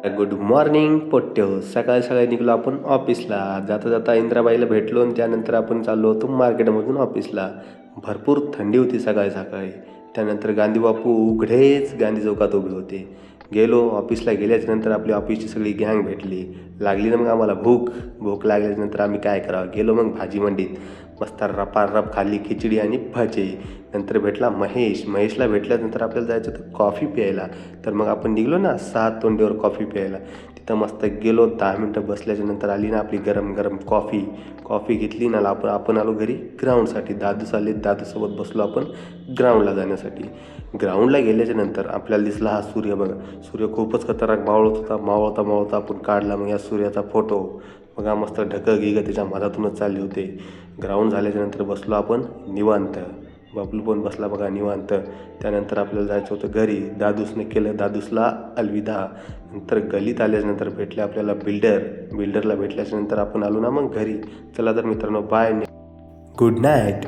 Good morning पोट्ट्यो. सकाळी सकाळी निघलो आपण ऑफिसला. जाता जाता इंद्राबाईला भेटलो आणि त्यानंतर आपण चाललो होतो मार्केटमधून ऑफिसला. भरपूर थंडी होती सकाळी सकाळी. त्यानंतर गांधी बापू उघडेच गांधी चौकात उभे होते. गेलो ऑफिसला. गेल्याच्यानंतर आपली ऑफिसची सगळी गँग भेटली. लागली ना मग आम्हाला भूक. भूक लागल्याच्यानंतर आम्ही काय करावं, गेलो मग भाजी मंडीत. मस्त रपारप खाल्ली खिचडी आणि भजे. नंतर भेटला महेशला भेटल्यानंतर आपल्याला जायचं होतं कॉफी प्यायला. तर मग आपण निघलो ना 6 तोंडीवर कॉफी प्यायला. तिथं मस्त गेलो. 10 मिनटं बसल्याच्यानंतर आली ना आपली गरम गरम कॉफी घेतली ना. आपण आलो घरी ग्राउंडसाठी. दादूस आले. दादूसोबत बसलो आपण ग्राउंडला जाण्यासाठी. ग्राउंडला गेल्याच्यानंतर आपल्याला दिसला हा सूर्य. बघा, सूर्य खूपच खतरनाक मावळता आपण काढला मग या सूर्याचा फोटो. बघा मस्त ढगं त्याच्या मधातूनच चालले होते. ग्राउंड झाल्याच्यानंतर बसलो आपण निवांत. बबलू पण बसला बघा निवांत. त्यानंतर आपल्याला जायचं होतं घरी. दादूसने केलं दादूसला अलविदा. नंतर गलीत आल्याच्यानंतर भेटले आपल्याला बिल्डरला भेटल्याच्यानंतर आपण आलो ना मग घरी. चला तर मित्रांनो, बाय, गुड नाईट.